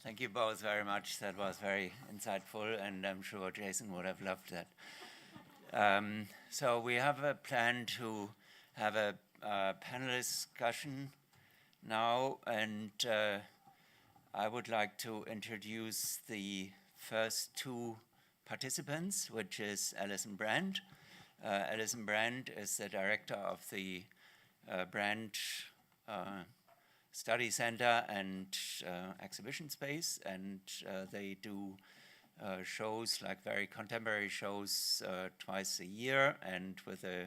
Thank you both very much. That was very insightful, and I'm sure Jason would have loved that. So we have a plan to have a panel discussion now, and I would like to introduce the first two participants, which is Allison Brant. Allison Brant is the director of the Brant Study Center and exhibition space, and they do shows, like very contemporary shows, twice a year, and with a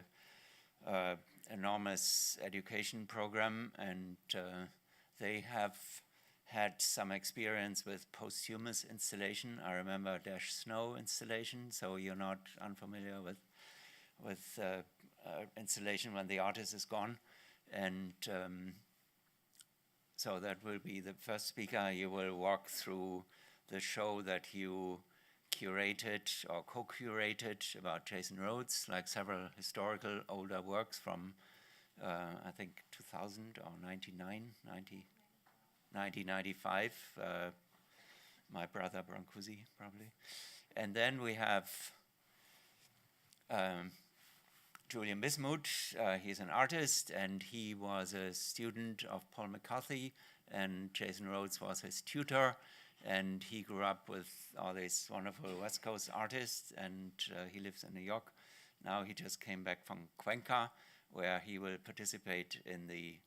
enormous education program, and they have had some experience with posthumous installation. I remember Dash Snow installation, so you're not unfamiliar with installation when the artist is gone. And so that will be the first speaker. You will walk through the show that you curated or co-curated about Jason Rhoades, like several historical older works from, I think, 2000 or 1995. My brother Brancusi, probably. And then we have Julian Bismuth. He's an artist, and he was a student of Paul McCarthy, and Jason Rhoades was his tutor, and he grew up with all these wonderful West Coast artists, and he lives in New York. Now he just came back from Cuenca, where he will participate in the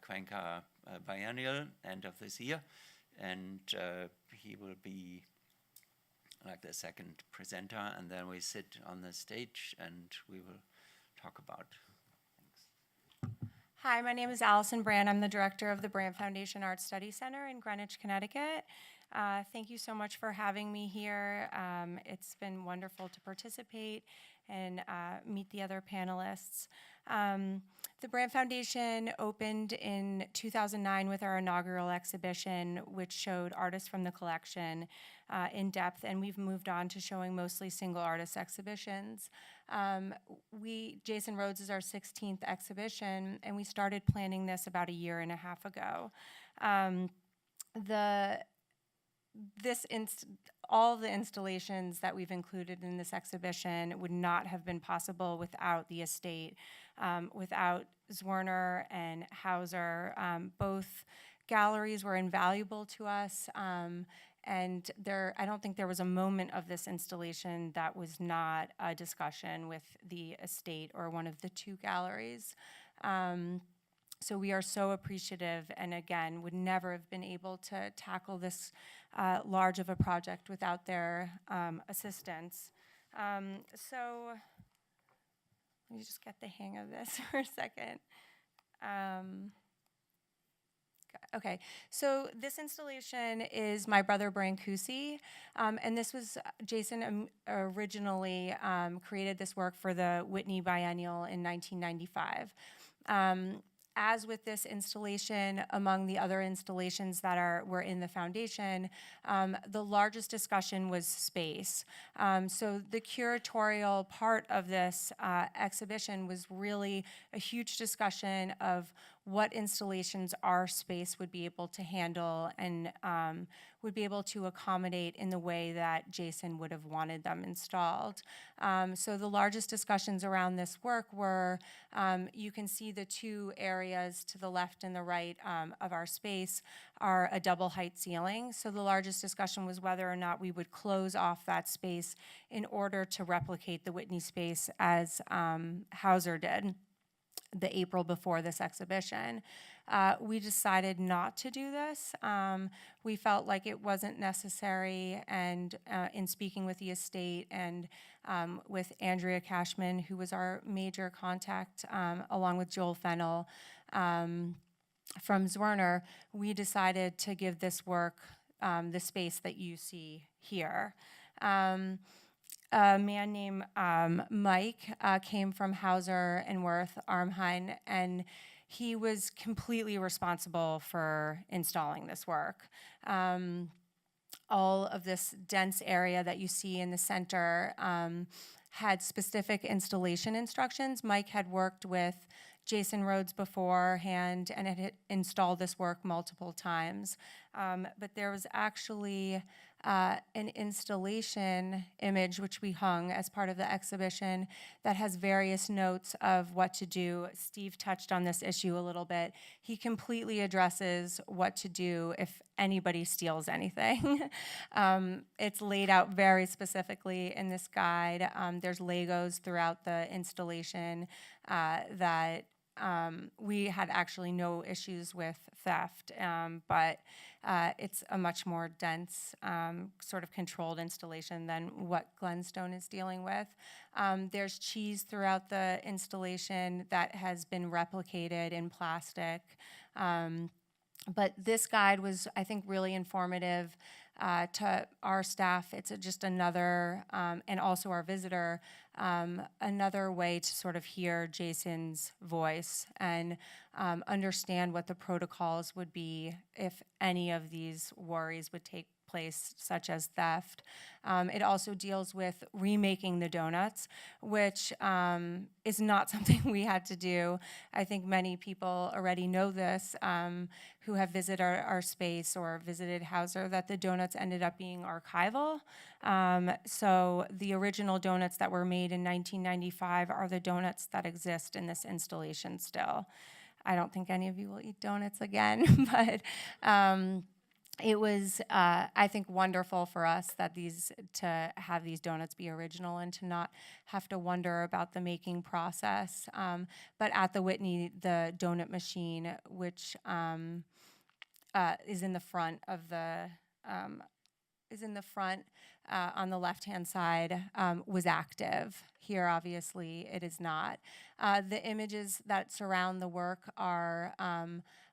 Cuenca Biennial end of this year, and he will be like the second presenter, and then we sit on the stage and we will talk about things. Hi, my name is Allison Brant. I'm the director of the Brant Foundation Study Center in Greenwich, Connecticut. Thank you so much for having me here. It's been wonderful to participate and meet the other panelists. The Brant Foundation opened in 2009 with our inaugural exhibition, which showed artists from the collection in depth, and we've moved on to showing mostly single artist exhibitions. Jason Rhoades is our 16th exhibition, and we started planning this about a year and a half ago. All the installations that we've included in this exhibition would not have been possible without the estate, without Zwirner and Hauser. Both galleries were invaluable to us, and I don't think there was a moment of this installation that was not a discussion with the estate or one of the two galleries. So we are so appreciative, and again, would never have been able to tackle this large of a project without their assistance. So let me just get the hang of this for a second. Okay, so this installation is my brother Brancusi, and this was Jason originally created this work for the Whitney Biennial in 1995. As with this installation, among the other installations that were in the foundation, the largest discussion was space. So the curatorial part of this exhibition was really a huge discussion of what installations our space would be able to handle and would be able to accommodate in the way that Jason would have wanted them installed. So the largest discussions around this work were, you can see the two areas to the left and the right of our space are a double height ceiling. So the largest discussion was whether or not we would close off that space in order to replicate the Whitney space as Hauser did the April before this exhibition. We decided not to do this. We felt like it wasn't necessary, and in speaking with the estate and with Andrea Cashman, who was our major contact, along with Joel Fennell from Zwirner, we decided to give this work the space that you see here. A man named Mike came from Hauser and Worth Armheim, and he was completely responsible for installing this work. All of this dense area that you see in the center had specific installation instructions. Mike had worked with Jason Rhoades beforehand and had installed this work multiple times. But there was actually an installation image which we hung as part of the exhibition that has various notes of what to do. Steve touched on this issue a little bit. He completely addresses what to do if anybody steals anything. It's laid out very specifically in this guide. There's Legos throughout the installation that we had actually no issues with theft, but it's a much more dense, sort of controlled installation than what Glenstone is dealing with. There's cheese throughout the installation that has been replicated in plastic. But this guide was, I think, really informative to our staff. It's just another, and also our visitor, another way to sort of hear Jason's voice and understand what the protocols would be if any of these worries would take place, such as theft. It also deals with remaking the donuts, which is not something we had to do. I think many people already know this who have visited our space or visited Hauser, that the donuts ended up being archival. So the original donuts that were made in 1995 are the donuts that exist in this installation still. I don't think any of you will eat donuts again, but it was, I think, wonderful for us that to have these donuts be original and to not have to wonder about the making process. But at the Whitney, the donut machine, which is in the front of the on the left-hand side, was active. Here, obviously, it is not. The images that surround the work are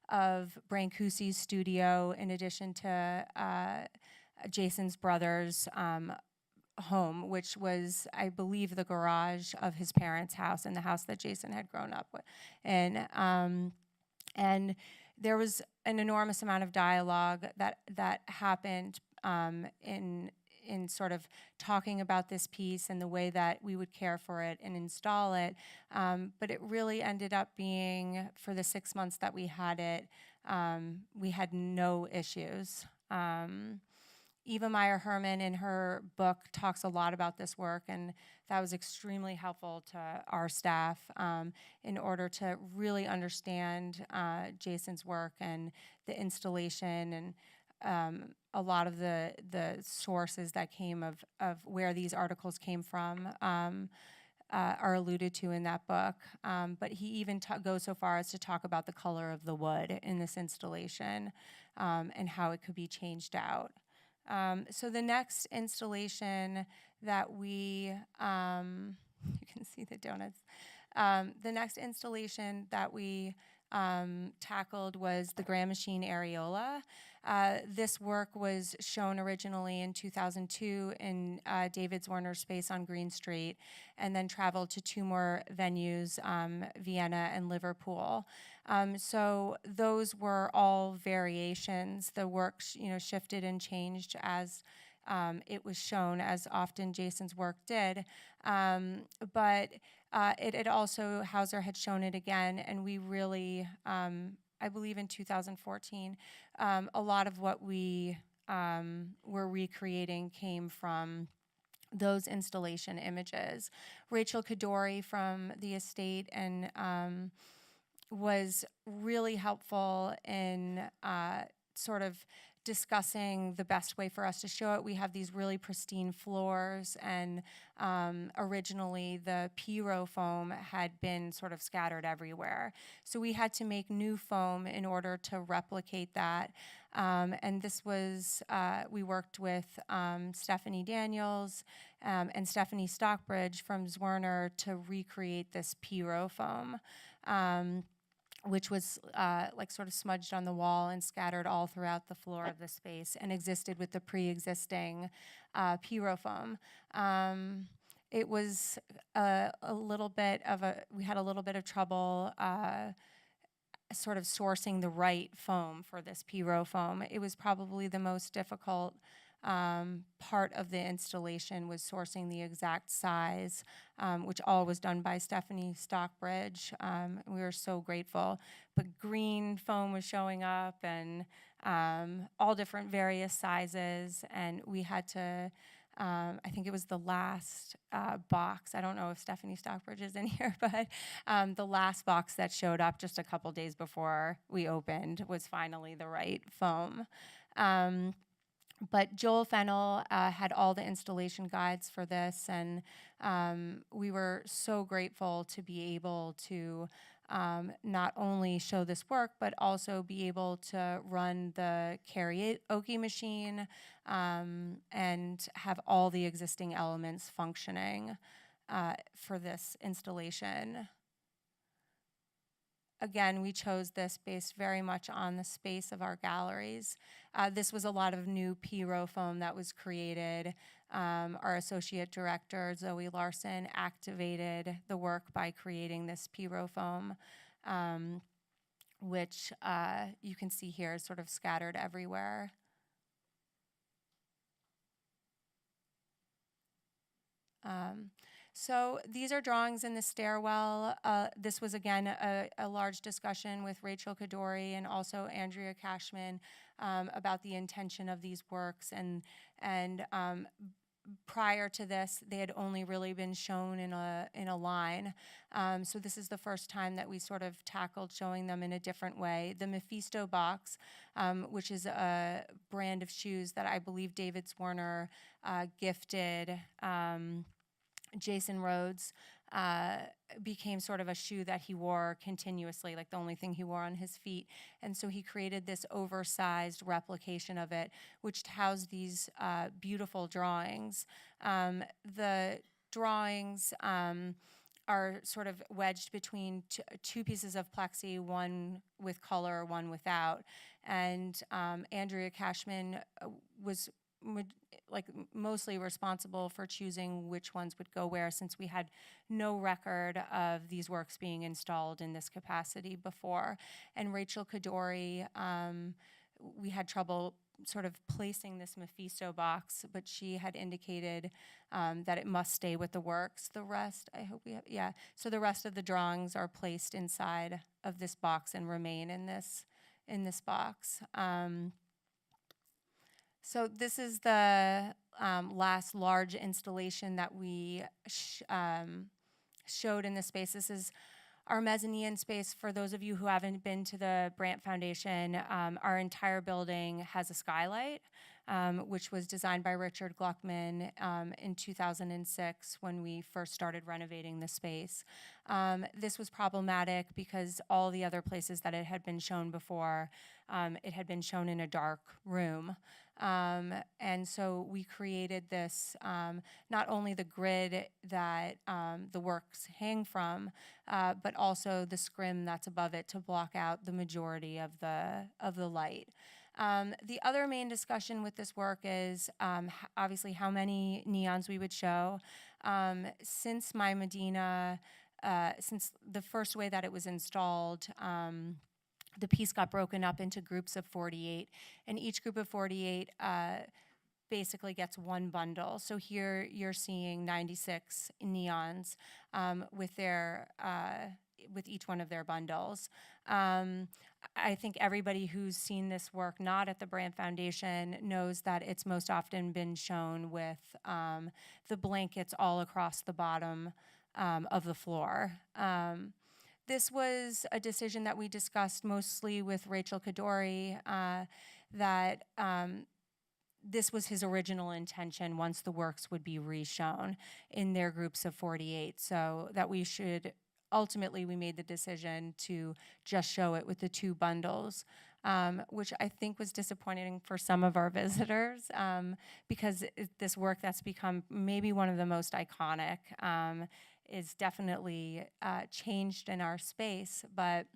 of Brancusi's studio, in addition to Jason's brother's home, which was, I believe, the garage of his parents' house and the house that Jason had grown up with. And there was an enormous amount of dialogue that happened in sort of talking about this piece and the way that we would care for it and install it. But it really ended up being, for the 6 months that we had it, we had no issues. Eva Meyer Herman, in her book, talks a lot about this work, and that was extremely helpful to our staff in order to really understand Jason's work and the installation and a lot of the sources that came of where these articles came from are alluded to in that book. But he even goes so far as to talk about the color of the wood in this installation and how it could be changed out. So the next installation that we, you can see the donuts. The next installation that we tackled was the Grand Machine Areola. This work was shown originally in 2002 in David Zwirner's space on Green Street, and then traveled to 2 more venues, Vienna and Liverpool. So those were all variations. The work, shifted and changed as it was shown, as often Jason's work did. But it also, Hauser had shown it again, and we really, I believe in 2014, a lot of what we were recreating came from those installation images. Rachel Kadori from the estate and was really helpful in sort of discussing the best way for us to show it. We have these really pristine floors, and originally the Fiero foam had been sort of scattered everywhere. So we had to make new foam in order to replicate that. And this was, we worked with Stephanie Daniels and Stephanie Stockbridge from Zwirner to recreate this Fiero foam. Which was like sort of smudged on the wall and scattered all throughout the floor of the space and existed with the pre-existing Fiero foam. It was a little bit of we had a little bit of trouble sort of sourcing the right foam for this Fiero foam. It was probably the most difficult part of the installation, was sourcing the exact size, which all was done by Stephanie Stockbridge. We were so grateful. But green foam was showing up, and all different various sizes, and we had to, I think it was the last box. I don't know if Stephanie Stockbridge is in here, but the last box that showed up just a couple days before we opened was finally the right foam. But Joel Fennell had all the installation guides for this, and we were so grateful to be able to not only show this work, but also be able to run the karaoke machine and have all the existing elements functioning for this installation. Again, we chose this based very much on the space of our galleries. This was a lot of new P-row foam that was created. Our associate director, Zoe Larson, activated the work by creating this P-row foam, which you can see here is sort of scattered everywhere. So these are drawings in the stairwell. This was, again, a large discussion with Rachel Kadori and also Andrea Cashman about the intention of these works. And prior to this, they had only really been shown in a line. So this is the first time that we sort of tackled showing them in a different way. The Mephisto box, which is a brand of shoes that I believe David Swarner gifted Jason Rhoades, became sort of a shoe that he wore continuously, like the only thing he wore on his feet. And so he created this oversized replication of it, which housed these beautiful drawings. The drawings are sort of wedged between two pieces of plexi, one with color, one without. And Andrea Cashman was mostly responsible for choosing which ones would go where, since we had no record of these works being installed in this capacity before. And Rachel Kadori, we had trouble sort of placing this Mephisto box, but she had indicated that it must stay with the works. The rest, I hope we have, yeah. So the rest of the drawings are placed inside of this box and remain in this box. So this is the last large installation that we showed in this space. This is our mezzanine space. For those of you who haven't been to the Brant Foundation, our entire building has a skylight, which was designed by Richard Gluckman in 2006 when we first started renovating the space. This was problematic because all the other places that it had been shown before, it had been shown in a dark room. And so we created this, not only the grid that the works hang from, but also the scrim that's above it to block out the majority of the light. The other main discussion with this work is obviously how many neons we would show. Since My Medina, since the first way that it was installed, the piece got broken up into groups of 48, and each group of 48 basically gets one bundle. So here you're seeing 96 neons with each one of their bundles. I think everybody who's seen this work not at the Brant Foundation knows that it's most often been shown with the blankets all across the bottom of the floor. This was a decision that we discussed mostly with Rachel Kadori, that this was his original intention once the works would be reshown in their groups of 48. So that ultimately we made the decision to just show it with the two bundles, which I think was disappointing for some of our visitors, because this work that's become maybe one of the most iconic is definitely changed in our space, but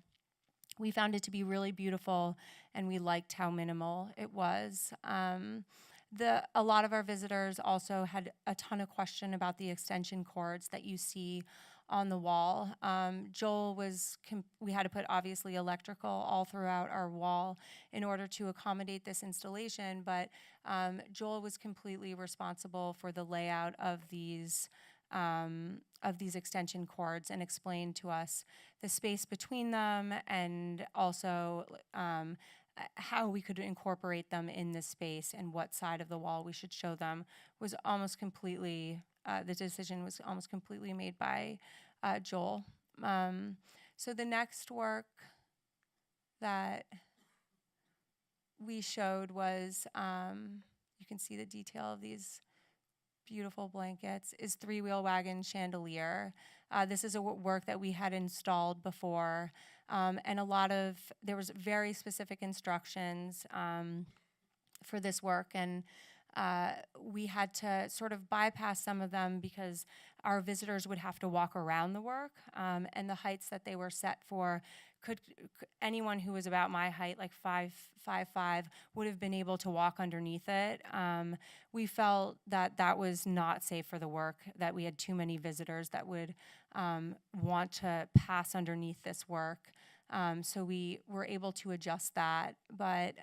we found it to be really beautiful, and we liked how minimal it was. A lot of our visitors also had a ton of question about the extension cords that you see on the wall. Joel we had to put obviously electrical all throughout our wall in order to accommodate this installation, but Joel was completely responsible for the layout of these extension cords and explained to us the space between them, and also how we could incorporate them in this space and what side of the wall we should show them was almost completely, the decision was almost completely made by Joel. So the next work that we showed was, you can see the detail of these beautiful blankets, is three-wheel wagon chandelier. This is a work that we had installed before, and there was very specific instructions for this work, and we had to sort of bypass some of them because our visitors would have to walk around the work, and the heights that they were set for anyone who was about my height, like 5'5", would have been able to walk underneath it. We felt that that was not safe for the work, that we had too many visitors that would want to pass underneath this work. So we were able to adjust that, but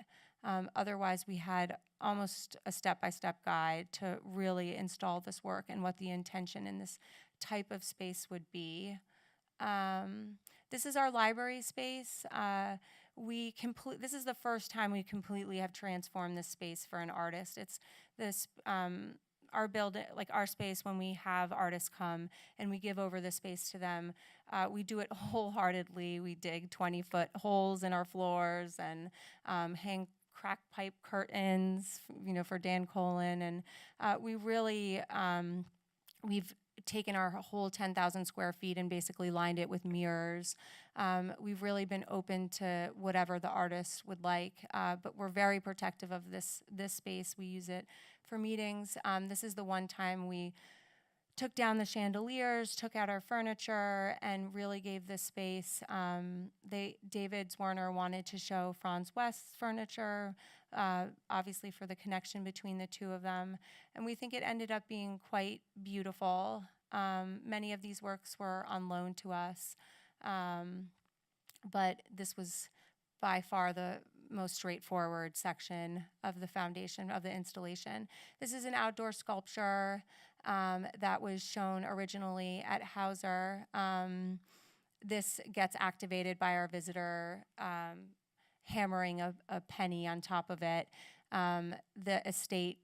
otherwise we had almost a step-by-step guide to really install this work and what the intention in this type of space would be. This is our library space. This is the first time we completely have transformed this space for an artist. It's this, our building, like our space, when we have artists come and we give over the space to them, we do it wholeheartedly. We dig 20-foot holes in our floors and hang crack pipe curtains, for Dan Colin. And we really, we've taken our whole 10,000 square feet and basically lined it with mirrors. We've really been open to whatever the artist would like, but we're very protective of this space. We use it for meetings. This is the one time we took down the chandeliers, took out our furniture, and really gave this space. David Zwerner wanted to show Franz West's furniture, obviously for the connection between the two of them. And we think it ended up being quite beautiful. Many of these works were on loan to us, but this was by far the most straightforward section of the foundation of the installation. This is an outdoor sculpture that was shown originally at Hauser. This gets activated by our visitor hammering a penny on top of it. The estate,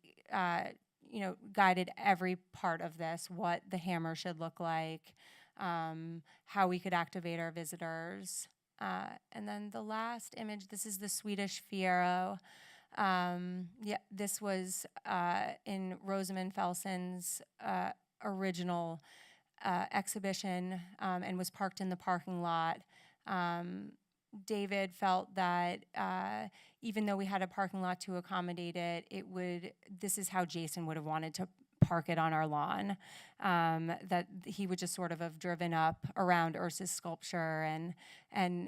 guided every part of this, what the hammer should look like, how we could activate our visitors. And then the last image, this is the Swedish Fiero. This was in Rosamund Felson's original exhibition and was parked in the parking lot. David felt that even though we had a parking lot to accommodate it, this is how Jason would have wanted to park it on our lawn, that he would just sort of have driven up around Ursa's sculpture and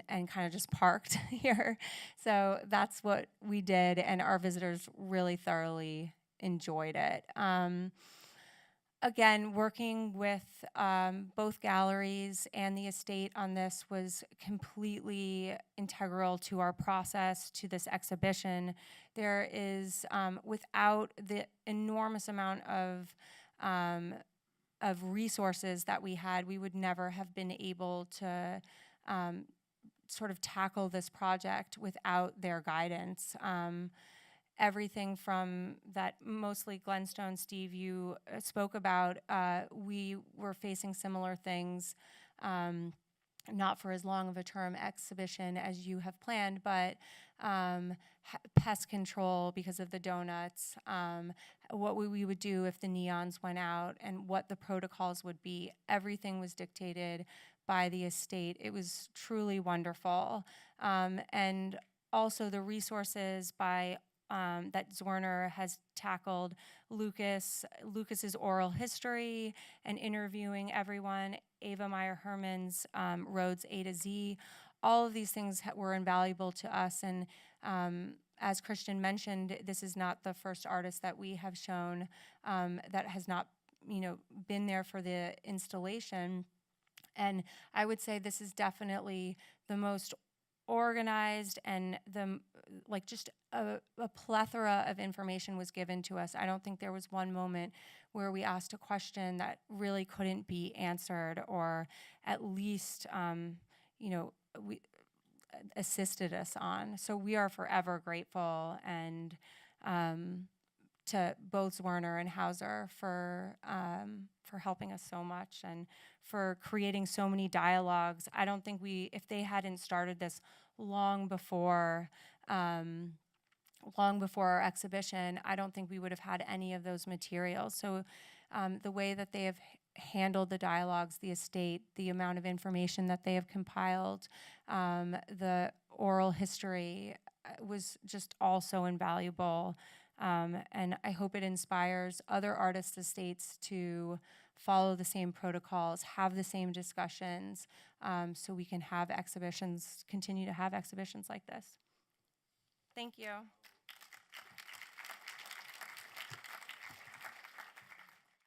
kind of just parked here. So that's what we did, and our visitors really thoroughly enjoyed it. Again, working with both galleries and the estate on this was completely integral to our process, to this exhibition. There is, without the enormous amount of resources that we had, we would never have been able to sort of tackle this project without their guidance. Everything from that, mostly Glenstone, Steve, you spoke about, we were facing similar things, not for as long of a term exhibition as you have planned, but pest control because of the donuts, what we would do if the neons went out, and what the protocols would be. Everything was dictated by the estate. It was truly wonderful. And also the resources that Zwerner has tackled, Lucas's oral history and interviewing everyone, Ava Meyer Herman's Rhoades A to Z. All of these things were invaluable to us, and as Christian mentioned, this is not the first artist that we have shown that has not been there for the installation. And I would say this is definitely the most organized, and just a plethora of information was given to us. I don't think there was one moment where we asked a question that really couldn't be answered, or at least assisted us on. So we are forever grateful, and to both Werner and Hauser for helping us so much and for creating so many dialogues. I don't think if they hadn't started this long before our exhibition, I don't think we would have had any of those materials. So the way that they have handled the dialogues, the estate, the amount of information that they have compiled, the oral history was just all so invaluable. And I hope it inspires other artists' estates to follow the same protocols, have the same discussions, so we can have exhibitions, continue to have exhibitions like this. Thank you.